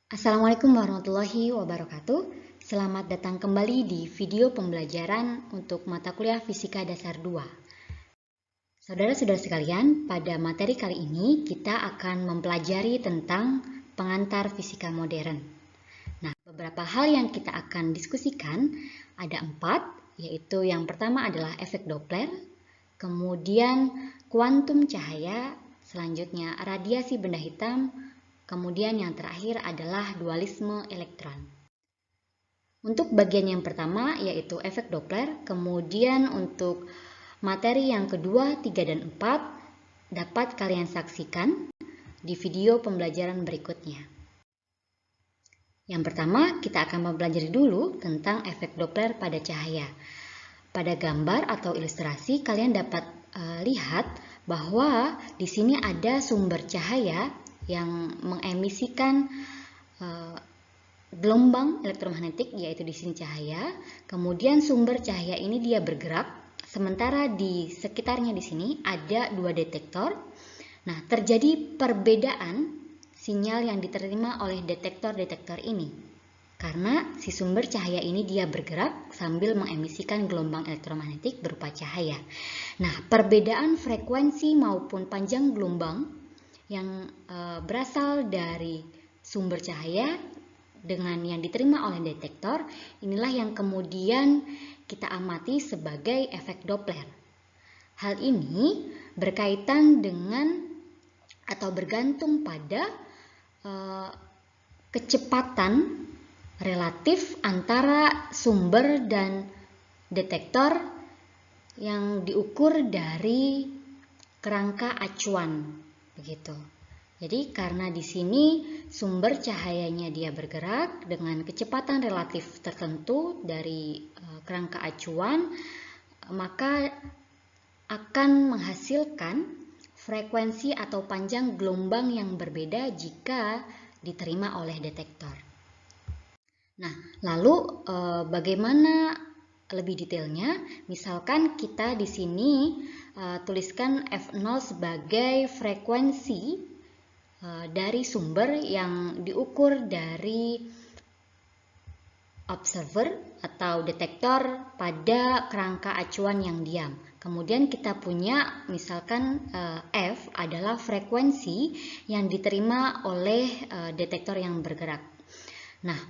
Assalamualaikum warahmatullahi wabarakatuh. Selamat datang kembali di video pembelajaran untuk mata kuliah Fisika Dasar 2. Saudara-saudara sekalian, pada materi kali ini kita akan mempelajari tentang pengantar fisika modern. Nah, beberapa hal yang kita akan diskusikan ada 4, yaitu yang pertama adalah efek Doppler, kemudian kuantum cahaya, selanjutnya radiasi benda hitam, kemudian yang terakhir adalah dualisme elektron. Untuk bagian yang pertama yaitu efek Doppler, kemudian untuk materi yang kedua, 3 dan 4 dapat kalian saksikan di video pembelajaran berikutnya. Yang pertama, kita akan mempelajari dulu tentang efek Doppler pada cahaya. Pada gambar atau ilustrasi kalian dapat lihat bahwa di sini ada sumber cahaya yang mengemisikan gelombang elektromagnetik, yaitu di sini cahaya. Kemudian sumber cahaya ini dia bergerak, sementara di sekitarnya di sini ada 2 detektor. Nah, terjadi perbedaan sinyal yang diterima oleh detektor-detektor ini. Karena si sumber cahaya ini dia bergerak sambil mengemisikan gelombang elektromagnetik berupa cahaya. Nah, perbedaan frekuensi maupun panjang gelombang yang berasal dari sumber cahaya dengan yang diterima oleh detektor, inilah yang kemudian kita amati sebagai efek Doppler. Hal ini berkaitan dengan atau bergantung pada kecepatan relatif antara sumber dan detektor yang diukur dari kerangka acuan. Begitu. Jadi karena di sini sumber cahayanya dia bergerak dengan kecepatan relatif tertentu dari kerangka acuan, maka akan menghasilkan frekuensi atau panjang gelombang yang berbeda jika diterima oleh detektor. Nah, lalu bagaimana lebih detailnya? Misalkan kita di sini tuliskan F0 sebagai frekuensi dari sumber yang diukur dari observer atau detektor pada kerangka acuan yang diam. Kemudian kita punya misalkan F adalah frekuensi yang diterima oleh detektor yang bergerak. Nah,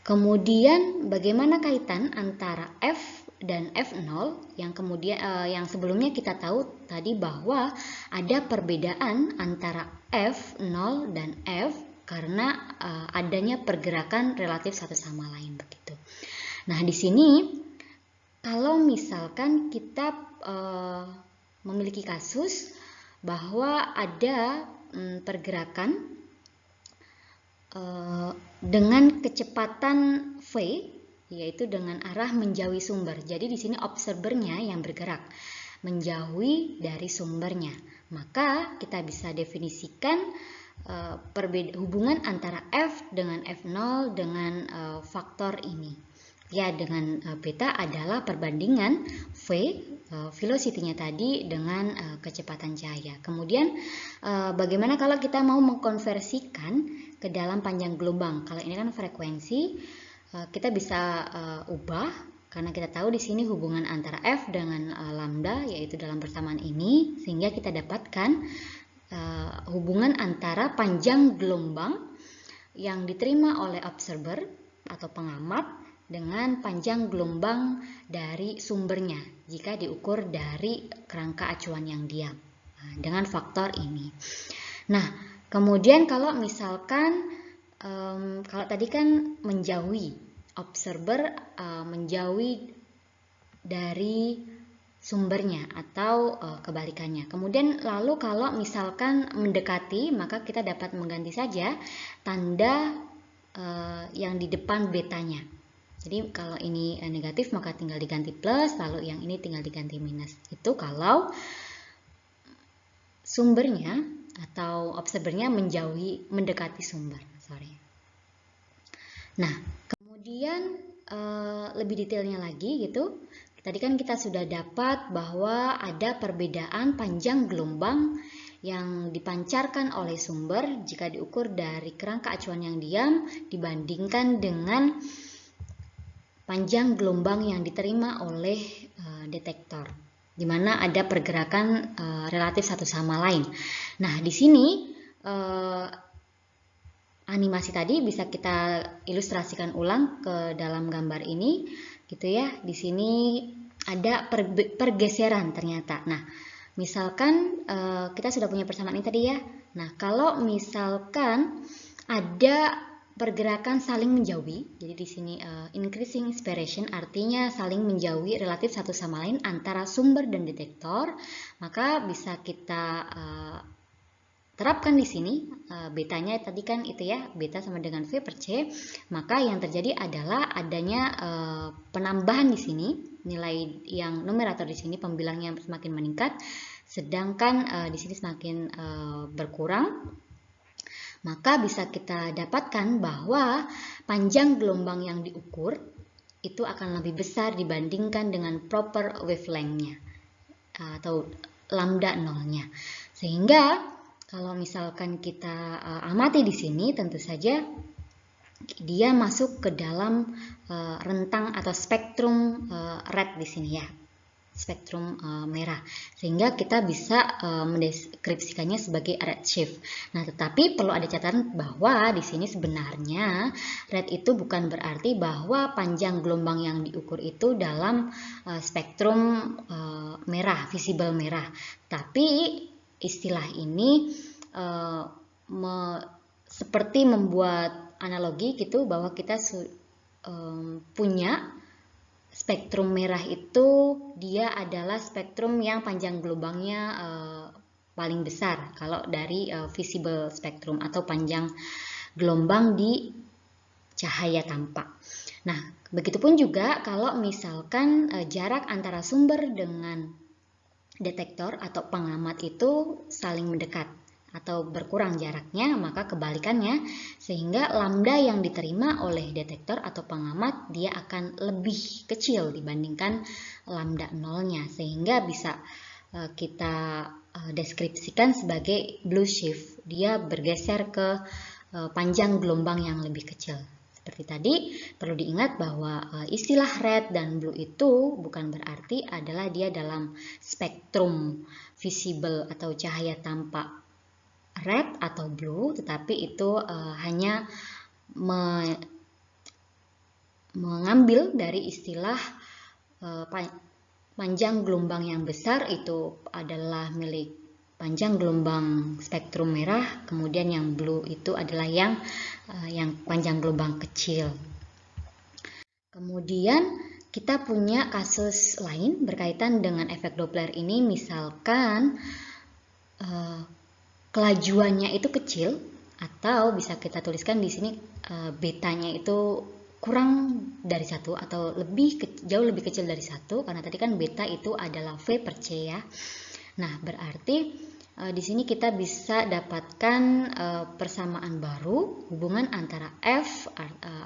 kemudian bagaimana kaitan antara F dan F0 yang kemudian yang sebelumnya kita tahu tadi bahwa ada perbedaan antara F0 dan F karena adanya pergerakan relatif satu sama lain begitu. Nah, di sini kalau misalkan kita memiliki kasus bahwa ada pergerakan dengan kecepatan v, yaitu dengan arah menjauhi sumber. Jadi di sini observernya yang bergerak menjauhi dari sumbernya. Maka kita bisa definisikan hubungan antara F dengan F0 dengan faktor ini. Ya, dengan beta adalah perbandingan v, velocity-nya tadi dengan kecepatan cahaya. Kemudian bagaimana kalau kita mau mengkonversikan ke dalam panjang gelombang? Kalau ini kan frekuensi, kita bisa ubah karena kita tahu di sini hubungan antara F dengan lambda, yaitu dalam persamaan ini, sehingga kita dapatkan hubungan antara panjang gelombang yang diterima oleh observer atau pengamat dengan panjang gelombang dari sumbernya jika diukur dari kerangka acuan yang diam dengan faktor ini. Nah, kemudian kalau misalkan kalau tadi kan menjauhi, observer menjauhi dari sumbernya atau kebalikannya. Kemudian lalu kalau misalkan mendekati, maka kita dapat mengganti saja tanda yang di depan betanya. Jadi kalau ini negatif maka tinggal diganti plus, lalu yang ini tinggal diganti minus. Itu kalau sumbernya atau observernya mendekati sumber. Nah, kemudian lebih detailnya lagi gitu. Tadi kan kita sudah dapat bahwa ada perbedaan panjang gelombang yang dipancarkan oleh sumber jika diukur dari kerangka acuan yang diam dibandingkan dengan panjang gelombang yang diterima oleh detektor, di mana ada pergerakan relatif satu sama lain. Nah, di sini animasi tadi bisa kita ilustrasikan ulang ke dalam gambar ini, gitu ya. Di sini ada pergeseran ternyata. Nah, misalkan kita sudah punya persamaan ini tadi ya. Nah, kalau misalkan ada pergerakan saling menjauhi, jadi di sini increasing separation artinya saling menjauhi relatif satu sama lain antara sumber dan detektor, maka bisa kita terapkan di sini betanya tadi kan itu ya, beta sama dengan V per C, maka yang terjadi adalah adanya penambahan di sini, nilai yang numerator di sini pembilangnya semakin meningkat, sedangkan di sini semakin berkurang. Maka bisa kita dapatkan bahwa panjang gelombang yang diukur itu akan lebih besar dibandingkan dengan proper wavelength-nya atau lambda nolnya. Sehingga kalau misalkan kita amati di sini, tentu saja dia masuk ke dalam rentang atau spektrum red di sini ya, spektrum merah, sehingga kita bisa mendeskripsikannya sebagai redshift. Nah, tetapi perlu ada catatan bahwa di sini sebenarnya red itu bukan berarti bahwa panjang gelombang yang diukur itu dalam spektrum merah, visible merah, tapi istilah ini seperti membuat analogi gitu bahwa kita punya spektrum merah itu dia adalah spektrum yang panjang gelombangnya paling besar kalau dari visible spektrum atau panjang gelombang di cahaya tampak. Nah, begitupun juga kalau misalkan jarak antara sumber dengan detektor atau pengamat itu saling mendekat atau berkurang jaraknya, maka kebalikannya, sehingga lambda yang diterima oleh detektor atau pengamat dia akan lebih kecil dibandingkan lambda nolnya, sehingga bisa kita deskripsikan sebagai blue shift, dia bergeser ke panjang gelombang yang lebih kecil. Seperti tadi, perlu diingat bahwa istilah red dan blue itu bukan berarti adalah dia dalam spektrum visible atau cahaya tampak red atau blue, tetapi itu hanya mengambil dari istilah panjang gelombang yang besar itu adalah milik panjang gelombang spektrum merah, kemudian yang blue itu adalah yang panjang gelombang kecil. Kemudian kita punya kasus lain berkaitan dengan efek Doppler ini, misalkan kelajuannya itu kecil, atau bisa kita tuliskan di sini betanya itu kurang dari 1 atau jauh lebih kecil dari 1, karena tadi kan beta itu adalah V per C ya. Nah, berarti di sini kita bisa dapatkan persamaan baru hubungan antara F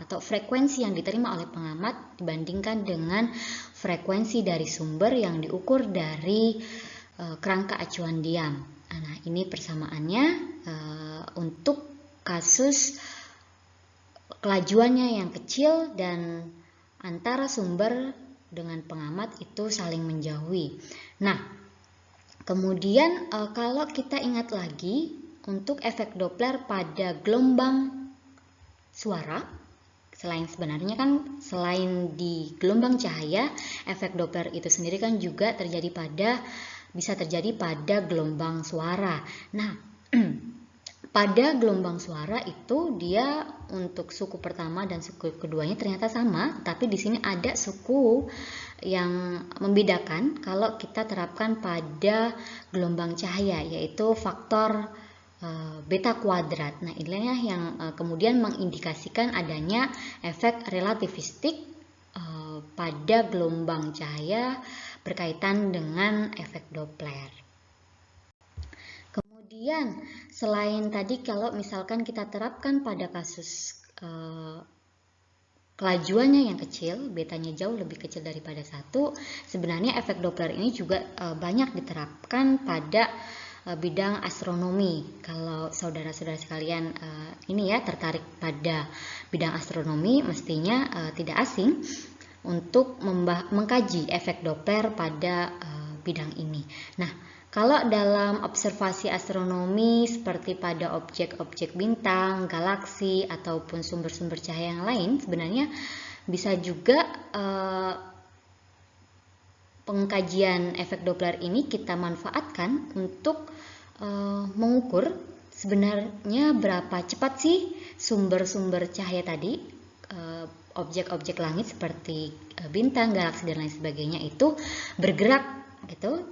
atau frekuensi yang diterima oleh pengamat dibandingkan dengan frekuensi dari sumber yang diukur dari kerangka acuan diam. Nah, ini persamaannya untuk kasus kelajuannya yang kecil dan antara sumber dengan pengamat itu saling menjauhi. Nah, kemudian kalau kita ingat lagi untuk efek Doppler pada gelombang suara, sebenarnya kan selain di gelombang cahaya, efek Doppler itu sendiri kan juga bisa terjadi pada gelombang suara. Nah, pada gelombang suara itu dia untuk suku pertama dan suku keduanya ternyata sama, tapi di sini ada suku yang membedakan kalau kita terapkan pada gelombang cahaya, yaitu faktor beta kuadrat. Nah, inilah yang kemudian mengindikasikan adanya efek relativistik pada gelombang cahaya berkaitan dengan efek Doppler. Kemudian selain tadi kalau misalkan kita terapkan pada kasus kelajuannya yang kecil, betanya jauh lebih kecil daripada 1, sebenarnya efek Doppler ini juga banyak diterapkan pada bidang astronomi. Kalau saudara-saudara sekalian ini ya tertarik pada bidang astronomi, mestinya tidak asing untuk mengkaji efek Doppler pada bidang ini. Nah, kalau dalam observasi astronomi seperti pada objek-objek bintang, galaksi, ataupun sumber-sumber cahaya yang lain, sebenarnya bisa juga pengkajian efek Doppler ini kita manfaatkan untuk mengukur sebenarnya berapa cepat sih sumber-sumber cahaya tadi, objek-objek langit seperti bintang, galaksi dan lain sebagainya itu bergerak gitu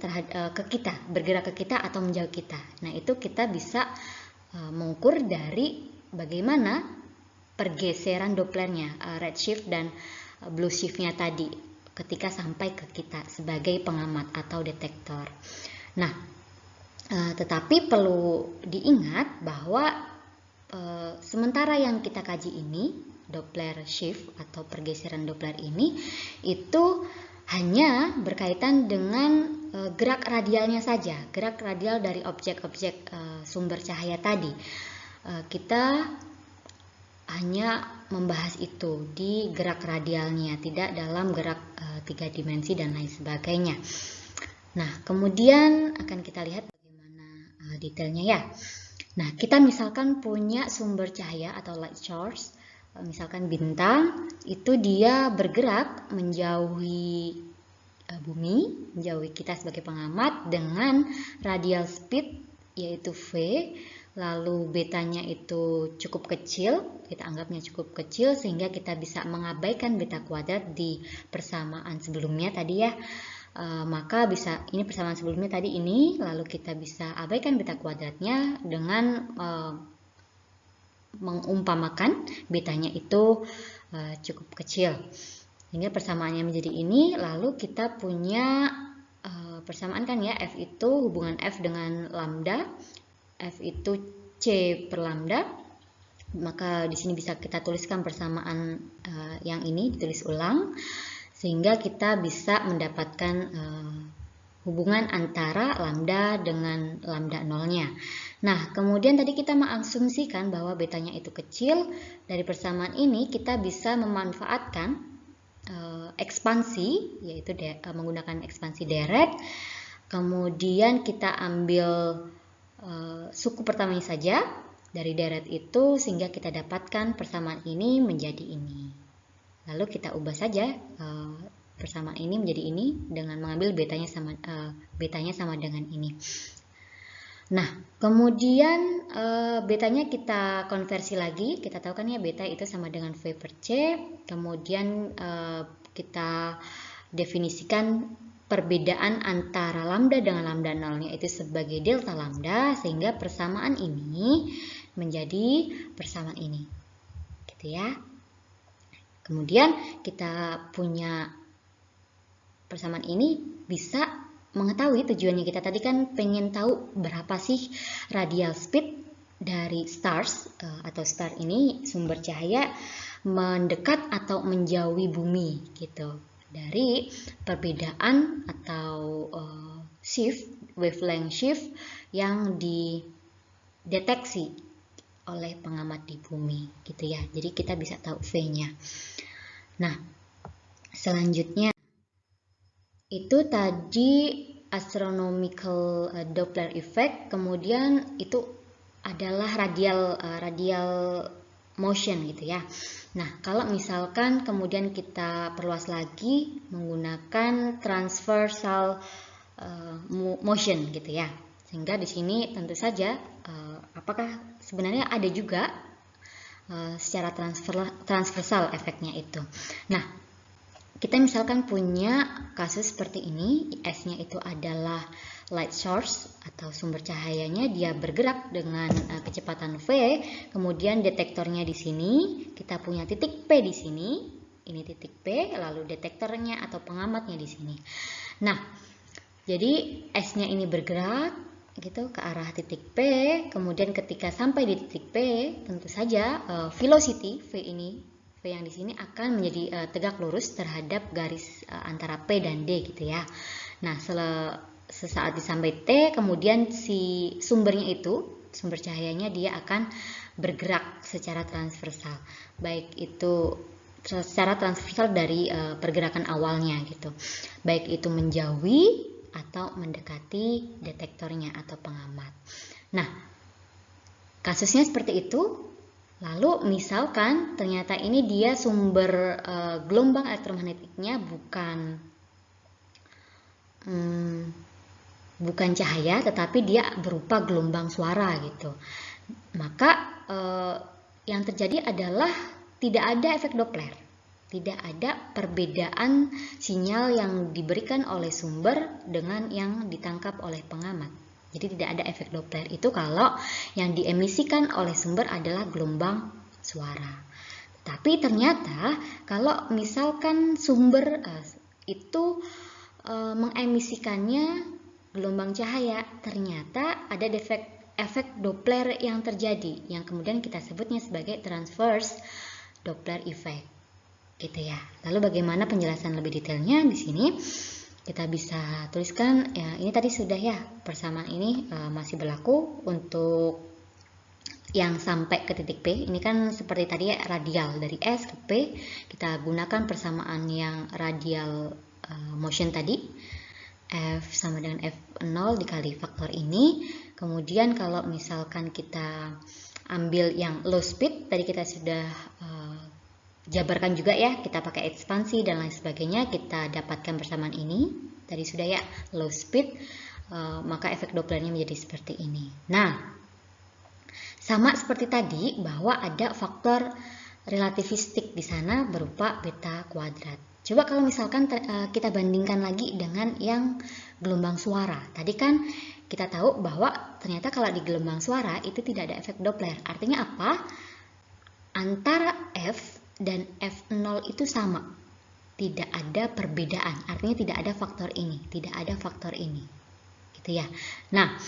ke kita, bergerak ke kita atau menjauh kita. Nah, itu kita bisa mengukur dari bagaimana pergeseran Dopplernya, redshift dan blue shift-nya tadi ketika sampai ke kita sebagai pengamat atau detektor. Nah, tetapi perlu diingat bahwa sementara yang kita kaji ini, Doppler shift atau pergeseran Doppler ini, itu hanya berkaitan dengan gerak radialnya saja, gerak radial dari objek-objek sumber cahaya tadi. Kita hanya membahas itu di gerak radialnya, tidak dalam gerak 3 dimensi dan lain sebagainya. Nah, kemudian akan kita lihat bagaimana detailnya ya. Nah, kita misalkan punya sumber cahaya atau light source, misalkan bintang, itu dia bergerak menjauhi bumi, menjauhi kita sebagai pengamat dengan radial speed yaitu V, lalu betanya itu cukup kecil, kita anggapnya cukup kecil sehingga kita bisa mengabaikan beta kuadrat di persamaan sebelumnya tadi ya. Maka bisa, ini persamaan sebelumnya tadi ini, lalu kita bisa abaikan beta kuadratnya dengan mengumpamakan betanya itu cukup kecil, sehingga persamaannya menjadi ini. Lalu kita punya persamaan kan ya, F itu hubungan F dengan lambda, F itu C per lambda. Maka di sini bisa kita tuliskan persamaan yang ini, ditulis ulang, sehingga kita bisa mendapatkan hubungan antara lambda dengan lambda nolnya. Nah, kemudian tadi kita mengasumsikan bahwa betanya itu kecil. Dari persamaan ini kita bisa memanfaatkan ekspansi, yaitu menggunakan ekspansi deret. Kemudian kita ambil suku pertamanya saja dari deret itu, sehingga kita dapatkan persamaan ini menjadi ini. Lalu kita ubah saja persamaan ini menjadi ini dengan mengambil betanya sama dengan ini. Nah, kemudian betanya kita konversi lagi. Kita tahu kan ya beta itu sama dengan V per C. Kemudian kita definisikan perbedaan antara lambda dengan lambda nolnya itu sebagai delta lambda, sehingga persamaan ini menjadi persamaan ini, gitu ya. Kemudian kita punya persamaan ini, bisa mengetahui tujuannya kita tadi kan pengen tahu berapa sih radial speed dari stars atau star ini, sumber cahaya mendekat atau menjauhi bumi gitu, dari perbedaan atau shift, wavelength shift yang dideteksi oleh pengamat di bumi gitu ya. Jadi kita bisa tahu V-nya. Nah, selanjutnya itu tadi astronomical Doppler effect, kemudian itu adalah radial motion gitu ya. Nah, kalau misalkan kemudian kita perluas lagi menggunakan transversal motion gitu ya. Sehingga di sini tentu saja apakah sebenarnya ada juga secara transversal efeknya itu. Nah, kita misalkan punya kasus seperti ini, S-nya itu adalah light source atau sumber cahayanya, dia bergerak dengan kecepatan V, kemudian detektornya di sini, kita punya titik P di sini, ini titik P, lalu detektornya atau pengamatnya di sini. Nah, jadi S-nya ini bergerak gitu ke arah titik P, kemudian ketika sampai di titik P, tentu saja velocity V yang di sini akan menjadi tegak lurus terhadap garis antara P dan D gitu ya. Nah, sesaat sampai T, kemudian si sumbernya itu, sumber cahayanya dia akan bergerak secara transversal, baik itu secara transversal dari pergerakan awalnya gitu, baik itu menjauhi atau mendekati detektornya atau pengamat. Nah, kasusnya seperti itu. Lalu misalkan ternyata ini dia sumber gelombang elektromagnetiknya bukan cahaya, tetapi dia berupa gelombang suara gitu. Maka yang terjadi adalah tidak ada efek Doppler, tidak ada perbedaan sinyal yang diberikan oleh sumber dengan yang ditangkap oleh pengamat. Jadi tidak ada efek Doppler itu kalau yang diemisikan oleh sumber adalah gelombang suara. Tapi ternyata kalau misalkan sumber itu mengemisikannya gelombang cahaya, ternyata ada efek Doppler yang terjadi, yang kemudian kita sebutnya sebagai transverse Doppler effect, gitu ya. Lalu bagaimana penjelasan lebih detailnya di sini? Kita bisa tuliskan, ya ini tadi sudah ya, persamaan ini masih berlaku untuk yang sampai ke titik P. Ini kan seperti tadi ya, radial dari S ke P, kita gunakan persamaan yang radial motion tadi, F sama dengan F0 dikali faktor ini. Kemudian kalau misalkan kita ambil yang low speed, tadi kita sudah jabarkan juga ya, kita pakai ekspansi dan lain sebagainya, kita dapatkan persamaan ini. Tadi sudah ya, low speed, maka efek Dopplernya menjadi seperti ini. Nah, sama seperti tadi bahwa ada faktor relativistik di sana berupa beta kuadrat. Coba kalau misalkan kita bandingkan lagi dengan yang gelombang suara. Tadi kan kita tahu bahwa ternyata kalau di gelombang suara itu tidak ada efek Doppler. Artinya apa? Antara F dan F0 itu sama, tidak ada perbedaan, artinya tidak ada faktor ini, tidak ada faktor ini, gitu ya. Nah,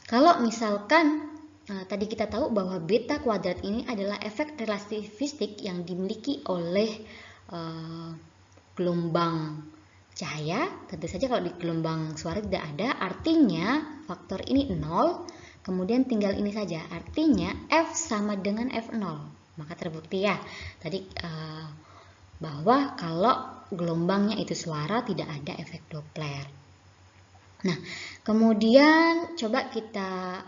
kalau misalkan tadi kita tahu bahwa beta kuadrat ini adalah efek relativistik yang dimiliki oleh gelombang cahaya, tentu saja kalau di gelombang suara tidak ada, artinya faktor ini 0, kemudian tinggal ini saja, artinya F sama dengan F0. Maka terbukti ya tadi bahwa kalau gelombangnya itu suara tidak ada efek Doppler. Nah, kemudian coba kita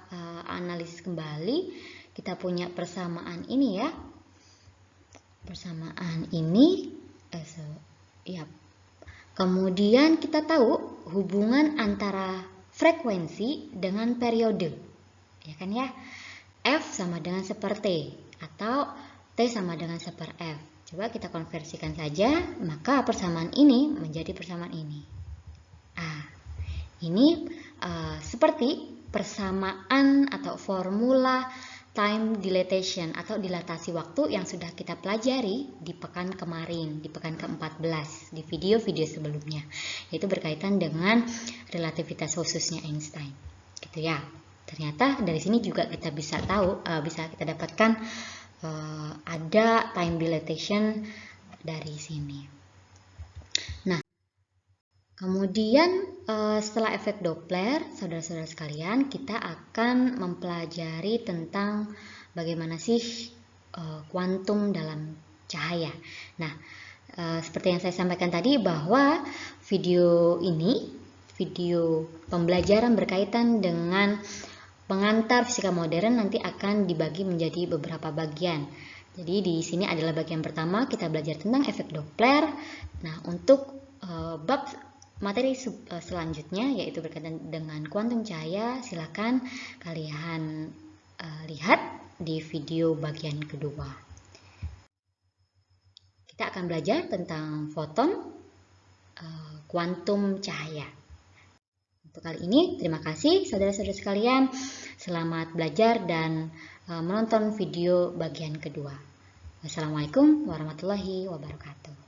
analisis kembali. Kita punya persamaan ini ya. Persamaan ini kemudian kita tahu hubungan antara frekuensi dengan periode. Ya kan ya? F sama dengan seperti atau T sama dengan seper F. Coba kita konversikan saja, maka persamaan ini menjadi persamaan ini. Ini seperti persamaan atau formula time dilatation atau dilatasi waktu yang sudah kita pelajari di pekan kemarin, di pekan ke-14, di video-video sebelumnya. Yaitu berkaitan dengan relativitas khususnya Einstein. Gitu ya. Ternyata dari sini juga kita bisa tahu, bisa kita dapatkan ada time dilatation dari sini. Nah, kemudian setelah efek Doppler, saudara-saudara sekalian, kita akan mempelajari tentang bagaimana sih kuantum dalam cahaya. Nah, seperti yang saya sampaikan tadi bahwa video ini, video pembelajaran berkaitan dengan pengantar fisika modern nanti akan dibagi menjadi beberapa bagian. Jadi di sini adalah bagian pertama, kita belajar tentang efek Doppler. Nah, untuk bab materi selanjutnya yaitu berkaitan dengan kuantum cahaya, silakan kalian lihat di video bagian kedua. Kita akan belajar tentang foton, kuantum cahaya. Untuk kali ini, terima kasih saudara-saudara sekalian. Selamat belajar dan menonton video bagian kedua. Wassalamualaikum warahmatullahi wabarakatuh.